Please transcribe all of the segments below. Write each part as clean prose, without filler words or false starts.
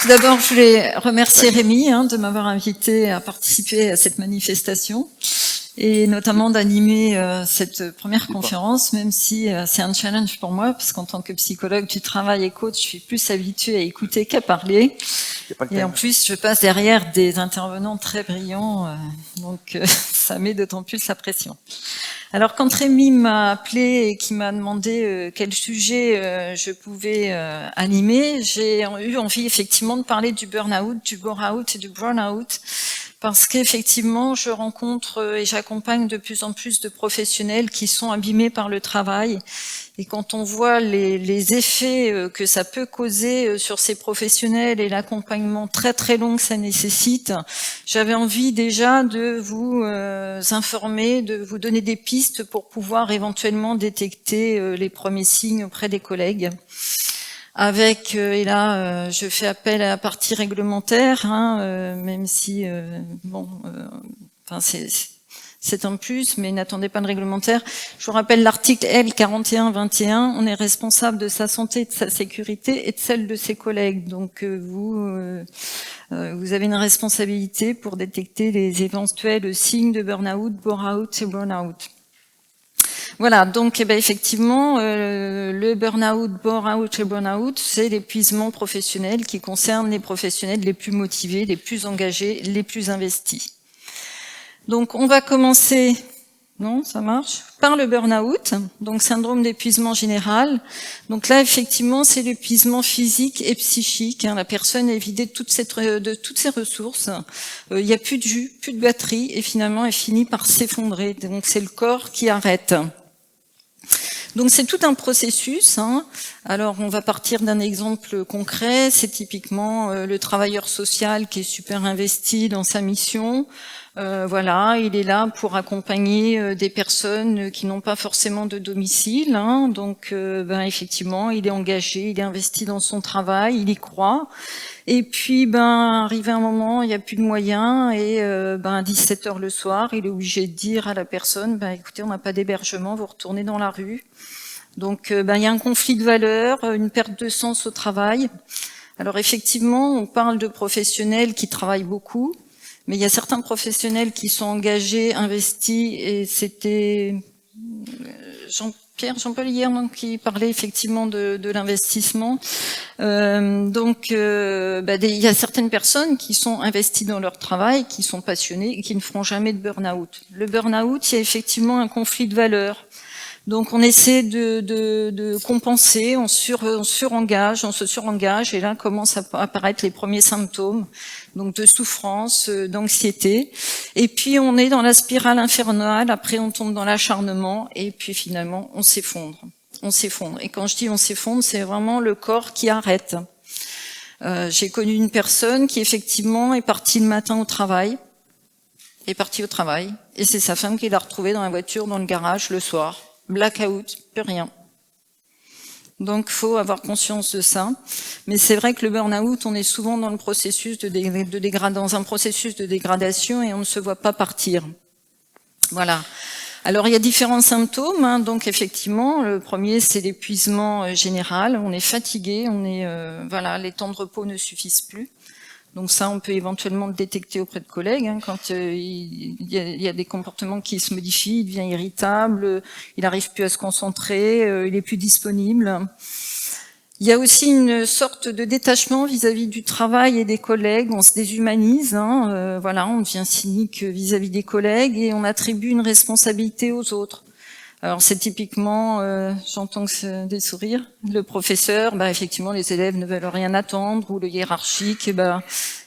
Tout d'abord, je voulais remercier Rémi de m'avoir invité à participer à cette manifestation et notamment d'animer cette première conférence, même si c'est un challenge pour moi, parce qu'en tant que psychologue du travail et coach, je suis plus habituée à écouter qu'à parler. Et en plus, je passe derrière des intervenants très brillants, donc ça met d'autant plus la pression. Alors quand Rémi m'a appelé et qui m'a demandé quel sujet je pouvais animer, j'ai eu envie effectivement de parler du burn-out, du bore-out et du burn-out, parce qu'effectivement je rencontre et j'accompagne de plus en plus de professionnels qui sont abîmés par le travail. Et quand on voit les effets que ça peut causer sur ces professionnels et l'accompagnement très très long que ça nécessite, j'avais envie déjà de vous informer, de vous donner des pistes pour pouvoir éventuellement détecter les premiers signes auprès des collègues. Avec, et là je fais appel à la partie réglementaire, même si, c'est un plus, mais n'attendez pas de réglementaire. Je vous rappelle l'article L4121, on est responsable de sa santé, de sa sécurité et de celle de ses collègues. Donc vous avez une responsabilité pour détecter les éventuels signes de burn-out, bore-out et burn-out. Voilà, donc effectivement, le burn-out, bore-out et burn-out, c'est l'épuisement professionnel qui concerne les professionnels les plus motivés, les plus engagés, les plus investis. Donc on va commencer, non, ça marche, par le burn-out, donc syndrome d'épuisement général. Donc là, effectivement, c'est l'épuisement physique et psychique. La personne est vidée de toutes ses ressources. Il n'y a plus de jus, plus de batterie, et finalement, elle finit par s'effondrer. Donc c'est le corps qui arrête. Donc c'est tout un processus. Alors on va partir d'un exemple concret. C'est typiquement le travailleur social qui est super investi dans sa mission. Voilà, il est là pour accompagner des personnes qui n'ont pas forcément de domicile. Donc effectivement, il est engagé, il est investi dans son travail, il y croit. Et puis, arrivé un moment, il n'y a plus de moyens, et à 17h le soir, il est obligé de dire à la personne, écoutez, on n'a pas d'hébergement, vous retournez dans la rue. Donc, il y a un conflit de valeurs, une perte de sens au travail. Alors, effectivement, on parle de professionnels qui travaillent beaucoup, mais il y a certains professionnels qui sont engagés, investis, et c'était Jean-Paul hier qui parlait effectivement de l'investissement. Il y a certaines personnes qui sont investies dans leur travail, qui sont passionnées et qui ne feront jamais de burn-out. Le burn-out, il y a effectivement un conflit de valeurs. Donc on essaie de compenser, on se surengage, et là commencent à apparaître les premiers symptômes, donc de souffrance, d'anxiété. Et puis on est dans la spirale infernale, après on tombe dans l'acharnement, et puis finalement on s'effondre. Et quand je dis on s'effondre, c'est vraiment le corps qui arrête. J'ai connu une personne qui effectivement est partie le matin au travail, et c'est sa femme qui l'a retrouvée dans la voiture, dans le garage, le soir. Blackout, plus rien. Donc, faut avoir conscience de ça. Mais c'est vrai que le burn-out, on est souvent dans le processus dans un processus de dégradation et on ne se voit pas partir. Voilà. Alors, il y a différents symptômes. Donc, effectivement, le premier, c'est l'épuisement général. On est fatigué, les temps de repos ne suffisent plus. Donc ça, on peut éventuellement le détecter auprès de collègues, quand il y a des comportements qui se modifient, il devient irritable, il n'arrive plus à se concentrer, il est plus disponible. Il y a aussi une sorte de détachement vis-à-vis du travail et des collègues, on se déshumanise, on devient cynique vis-à-vis des collègues et on attribue une responsabilité aux autres. Alors c'est typiquement, j'entends des sourires, le professeur, effectivement les élèves ne veulent rien attendre, ou le hiérarchique,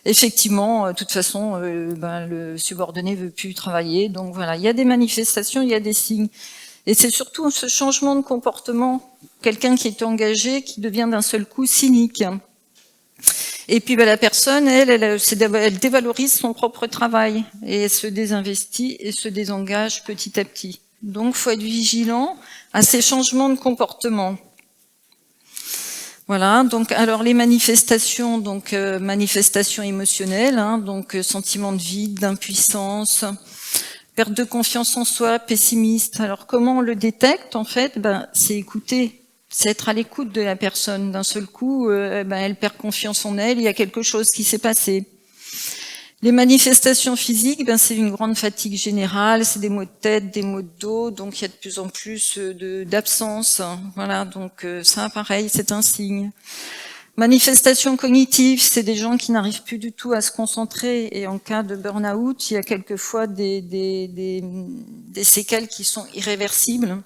effectivement, de toute façon, le subordonné veut plus travailler. Donc voilà, il y a des manifestations, il y a des signes. Et c'est surtout ce changement de comportement, quelqu'un qui est engagé, qui devient d'un seul coup cynique. Et puis la personne, elle dévalorise son propre travail, et elle se désinvestit et se désengage petit à petit. Donc, faut être vigilant à ces changements de comportement. Voilà. Donc, alors les manifestations, manifestations émotionnelles, sentiment de vide, d'impuissance, perte de confiance en soi, pessimiste. Alors, comment on le détecte en fait ? C'est écouter c'est être à l'écoute de la personne. D'un seul coup, elle perd confiance en elle, il y a quelque chose qui s'est passé. Les manifestations physiques, c'est une grande fatigue générale, c'est des maux de tête, des maux de dos, donc il y a de plus en plus d'absence. Voilà, donc ça, pareil, c'est un signe. Manifestations cognitives, c'est des gens qui n'arrivent plus du tout à se concentrer, et en cas de burn-out, il y a quelquefois des séquelles qui sont irréversibles,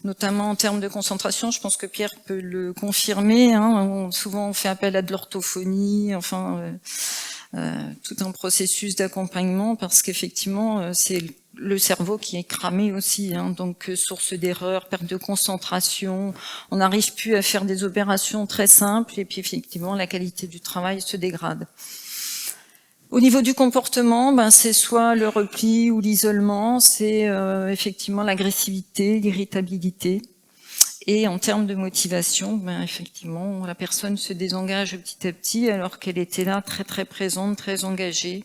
notamment en termes de concentration. Je pense que Pierre peut le confirmer. Souvent, on fait appel à de l'orthophonie, tout un processus d'accompagnement, parce qu'effectivement, c'est le cerveau qui est cramé aussi, donc source d'erreurs, perte de concentration, on n'arrive plus à faire des opérations très simples, et puis effectivement, la qualité du travail se dégrade. Au niveau du comportement, c'est soit le repli ou l'isolement, c'est effectivement l'agressivité, l'irritabilité. Et en termes de motivation, effectivement, la personne se désengage petit à petit alors qu'elle était là très très présente, très engagée.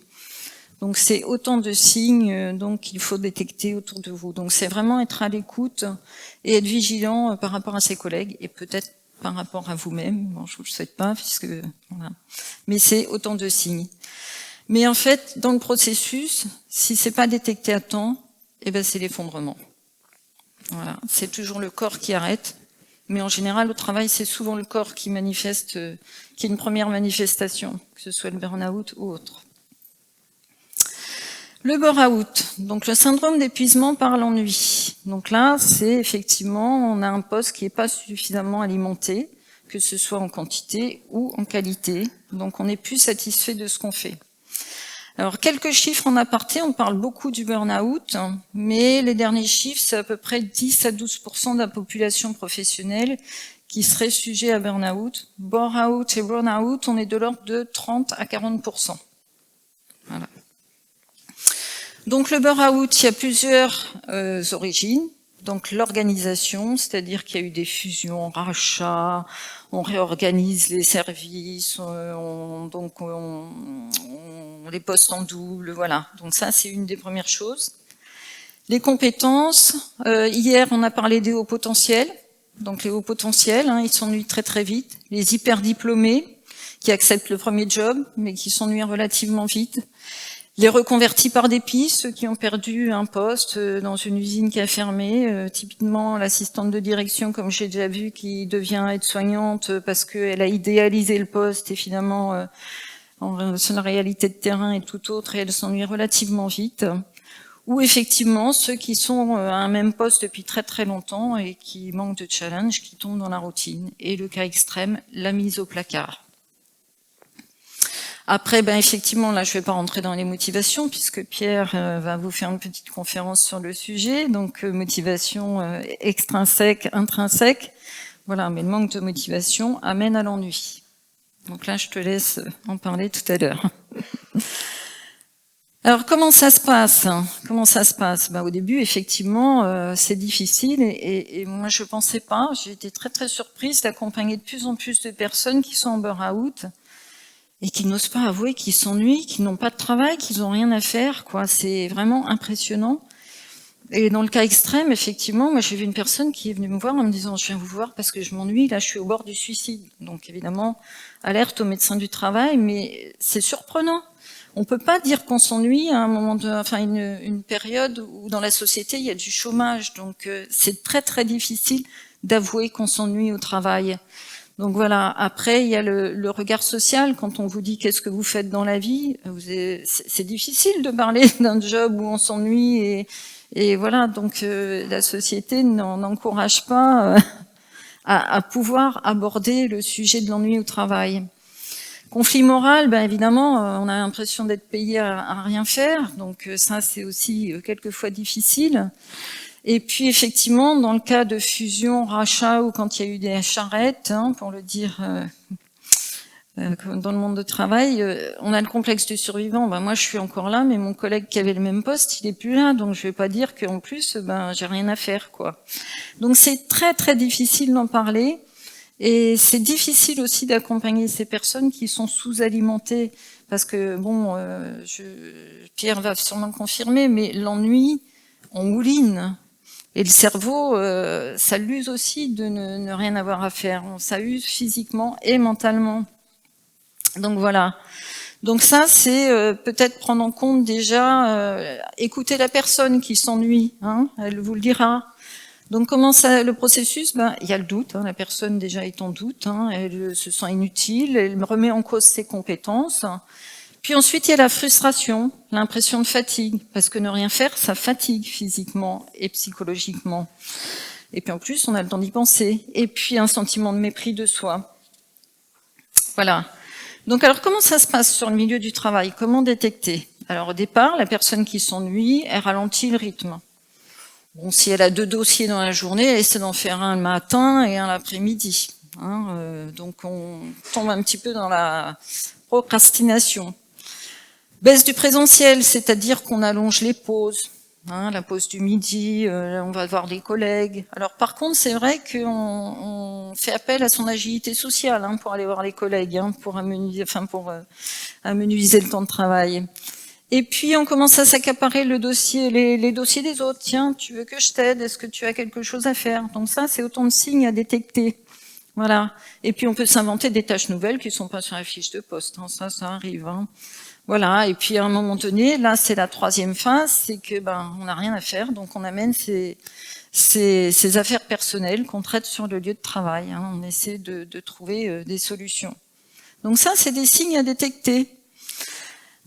Donc c'est autant de signes qu'il faut détecter autour de vous. Donc c'est vraiment être à l'écoute et être vigilant par rapport à ses collègues et peut-être par rapport à vous-même. Bon, je vous le souhaite pas, puisque voilà. Mais c'est autant de signes. Mais en fait, dans le processus, si c'est pas détecté à temps, c'est l'effondrement. Voilà, c'est toujours le corps qui arrête, mais en général, au travail, c'est souvent le corps qui manifeste, qui est une première manifestation, que ce soit le burn-out ou autre. Le burn-out, donc le syndrome d'épuisement par l'ennui. Donc là, c'est effectivement, on a un poste qui n'est pas suffisamment alimenté, que ce soit en quantité ou en qualité, donc on n'est plus satisfait de ce qu'on fait. Alors, quelques chiffres en aparté, on parle beaucoup du burn-out, mais les derniers chiffres, c'est à peu près 10 à 12% de la population professionnelle qui serait sujet à burn-out. Burn-out et burn-out, on est de l'ordre de 30 à 40%. Voilà. Donc, le burn-out, il y a plusieurs origines. Donc, l'organisation, c'est-à-dire qu'il y a eu des fusions, rachats, on réorganise les services, on les postes en double, voilà. Donc ça, c'est une des premières choses. Les compétences, hier, on a parlé des hauts potentiels. Donc les hauts potentiels, ils s'ennuient très très vite. Les hyper diplômés, qui acceptent le premier job, mais qui s'ennuient relativement vite. Les reconvertis par dépit, ceux qui ont perdu un poste dans une usine qui a fermé, typiquement l'assistante de direction, comme j'ai déjà vu, qui devient aide-soignante parce qu'elle a idéalisé le poste et finalement la réalité de terrain est tout autre et elle s'ennuie relativement vite. Ou effectivement ceux qui sont à un même poste depuis très très longtemps et qui manquent de challenge, qui tombent dans la routine. Et le cas extrême, la mise au placard. Après, effectivement, là, je vais pas rentrer dans les motivations puisque Pierre va vous faire une petite conférence sur le sujet. Donc, motivation extrinsèque, intrinsèque. Voilà, mais le manque de motivation amène à l'ennui. Donc là, je te laisse en parler tout à l'heure. Alors, comment ça se passe? Comment ça se passe? Au début, effectivement, c'est difficile et moi, je pensais pas. J'ai été très, très surprise d'accompagner de plus en plus de personnes qui sont en burn-out et qui n'osent pas avouer qu'ils s'ennuient, qu'ils n'ont pas de travail, qu'ils n'ont rien à faire, quoi. C'est vraiment impressionnant. Et dans le cas extrême, effectivement, moi j'ai vu une personne qui est venue me voir en me disant « je viens vous voir parce que je m'ennuie, là je suis au bord du suicide ». Donc évidemment, alerte aux médecins du travail, mais c'est surprenant. On peut pas dire qu'on s'ennuie à un moment une période où dans la société il y a du chômage. Donc c'est très très difficile d'avouer qu'on s'ennuie au travail. Donc voilà, après il y a le regard social, quand on vous dit qu'est-ce que vous faites dans la vie, c'est difficile de parler d'un job où on s'ennuie et voilà, donc la société n'encourage pas à pouvoir aborder le sujet de l'ennui au travail. Conflit moral, évidemment, on a l'impression d'être payé à rien faire, donc ça c'est aussi quelquefois difficile. Et puis effectivement, dans le cas de fusion, rachat ou quand il y a eu des charrettes, pour le dire dans le monde du travail, on a le complexe du survivant. Moi, je suis encore là, mais mon collègue qui avait le même poste, il est plus là, donc je vais pas dire qu'en plus, j'ai rien à faire, quoi. Donc c'est très très difficile d'en parler, et c'est difficile aussi d'accompagner ces personnes qui sont sous-alimentées, parce que Pierre va sûrement confirmer, mais l'ennui, on mouline. Et le cerveau, ça l'use aussi de ne rien avoir à faire. Ça use physiquement et mentalement. Donc voilà. Donc ça, c'est peut-être prendre en compte déjà, écouter la personne qui s'ennuie, hein, elle vous le dira. Donc comment ça, le processus, il y a le doute, hein, la personne déjà est en doute, hein, elle se sent inutile, elle remet en cause ses compétences. Puis ensuite, il y a la frustration, l'impression de fatigue, parce que ne rien faire, ça fatigue physiquement et psychologiquement. Et puis en plus, on a le temps d'y penser. Et puis un sentiment de mépris de soi. Voilà. Donc alors comment ça se passe sur le milieu du travail? Comment détecter? Alors au départ, la personne qui s'ennuie, elle ralentit le rythme. Bon, si elle a 2 dossiers dans la journée, elle essaie d'en faire un le matin et un l'après-midi. Hein, donc on tombe un petit peu dans la procrastination. Baisse du présentiel, c'est-à-dire qu'on allonge les pauses. Hein, la pause du midi, on va voir des collègues. Alors par contre, c'est vrai qu'on fait appel à son agilité sociale hein, pour aller voir les collègues, hein, pour amenuiser le temps de travail. Et puis on commence à s'accaparer le dossier, les dossiers des autres. Tiens, tu veux que je t'aide? Est-ce que tu as quelque chose à faire? Donc ça, c'est autant de signes à détecter. Voilà. Et puis on peut s'inventer des tâches nouvelles qui sont pas sur la fiche de poste. Hein. Ça arrive. Hein. Voilà. Et puis à un moment donné, là, c'est la 3e phase, c'est que on n'a rien à faire, donc on amène ces affaires personnelles qu'on traite sur le lieu de travail. Hein. On essaie de trouver des solutions. Donc ça, c'est des signes à détecter.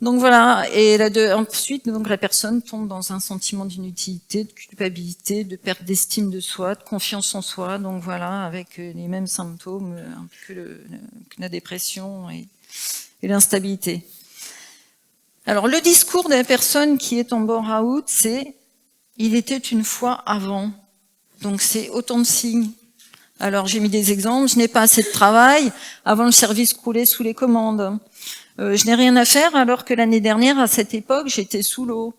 Donc voilà, et ensuite, donc la personne tombe dans un sentiment d'inutilité, de culpabilité, de perte d'estime de soi, de confiance en soi. Donc voilà, avec les mêmes symptômes que la dépression et l'instabilité. Alors le discours de la personne qui est en burn-out, c'est « il était une fois avant ». Donc c'est autant de signes. Alors j'ai mis des exemples, je n'ai pas assez de travail, avant le service croulait sous les commandes. Je n'ai rien à faire alors que l'année dernière, à cette époque, j'étais sous l'eau.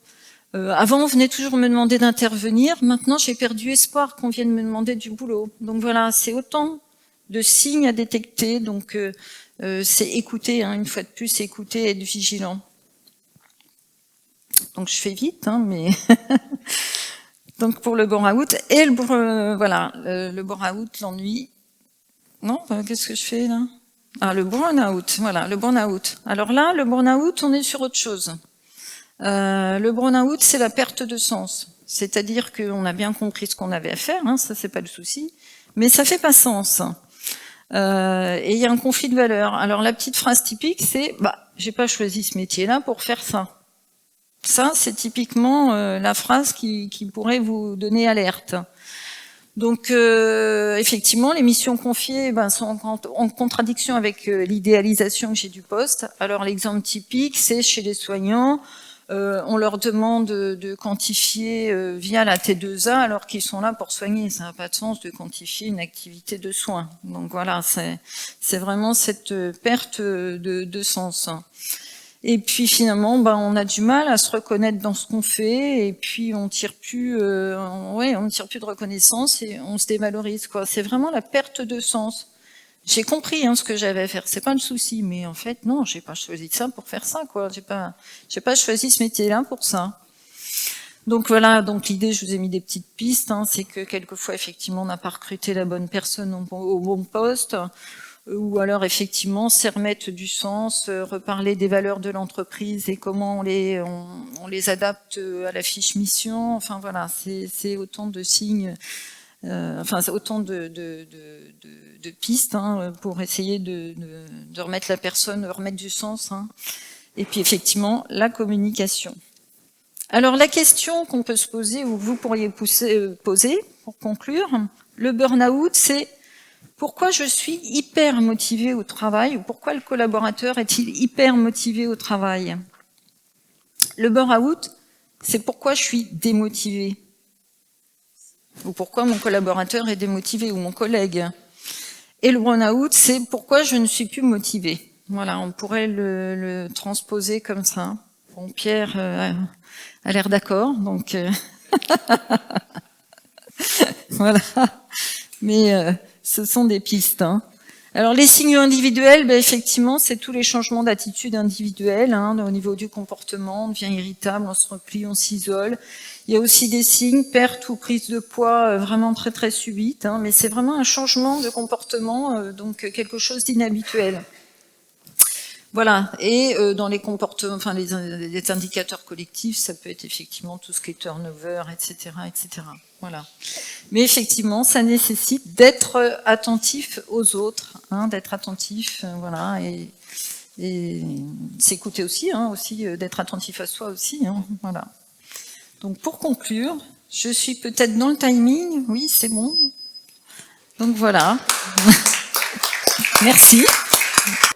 Avant, on venait toujours me demander d'intervenir. Maintenant, j'ai perdu espoir qu'on vienne me demander du boulot. Donc voilà, c'est autant de signes à détecter. Donc c'est écouter, hein, une fois de plus, écouter et être vigilant. Donc je fais vite, hein, mais... Donc pour le burn-out et le burn-out, l'ennui. Non, qu'est-ce que je fais là? Ah, le burn-out, voilà, le burn-out. Alors là, le burn-out, on est sur autre chose. Le burn-out, c'est la perte de sens. C'est-à-dire qu'on a bien compris ce qu'on avait à faire, hein, ça c'est pas le souci, mais ça fait pas sens. Et il y a un conflit de valeurs. Alors la petite phrase typique, c'est j'ai pas choisi ce métier-là pour faire ça. Ça, c'est typiquement la phrase qui pourrait vous donner alerte. Donc, effectivement, les missions confiées sont en contradiction avec l'idéalisation que j'ai du poste. Alors, l'exemple typique, c'est chez les soignants, on leur demande de quantifier via la T2A alors qu'ils sont là pour soigner. Ça n'a pas de sens de quantifier une activité de soins. Donc voilà, c'est vraiment cette perte de sens. Et puis finalement, on a du mal à se reconnaître dans ce qu'on fait, et puis on tire plus de reconnaissance et on se dévalorise, quoi. C'est vraiment la perte de sens. J'ai compris ce que j'avais à faire, c'est pas le souci, mais en fait non, j'ai pas choisi ça pour faire ça, quoi. J'ai pas choisi ce métier-là pour ça. Donc voilà, donc l'idée, je vous ai mis des petites pistes, c'est que quelquefois effectivement on n'a pas recruté la bonne personne au bon poste. Ou alors effectivement c'est remettre du sens, reparler des valeurs de l'entreprise et comment on les adapte à la fiche mission. Enfin voilà, c'est autant de signes, autant de pistes pour essayer de remettre la personne, remettre du sens. Et puis effectivement la communication. Alors la question qu'on peut se poser, ou vous pourriez poser pour conclure, le burn-out, c'est pourquoi je suis hyper motivé au travail, ou pourquoi le collaborateur est-il hyper motivé au travail? Le burn-out, c'est pourquoi je suis démotivé, ou pourquoi mon collaborateur est démotivé, ou mon collègue. Et le burn-out, c'est pourquoi je ne suis plus motivé. Voilà, on pourrait le transposer comme ça. Bon, Pierre a l'air d'accord, donc voilà. Mais ce sont des pistes. Alors les signaux individuels, ben, effectivement, c'est tous les changements d'attitude individuelle, hein, au niveau du comportement, on devient irritable, on se replie, on s'isole. Il y a aussi des signes, perte ou prise de poids vraiment très très subite, hein, mais c'est vraiment un changement de comportement, donc quelque chose d'inhabituel. Voilà, et dans les comportements, enfin les indicateurs collectifs, ça peut être effectivement tout ce qui est turnover, etc., etc. Voilà. Mais effectivement, ça nécessite d'être attentif aux autres, hein, d'être attentif, voilà, et s'écouter aussi, hein, aussi d'être attentif à soi aussi, hein, voilà. Donc pour conclure, je suis peut-être dans le timing, oui, c'est bon. Donc voilà. Merci.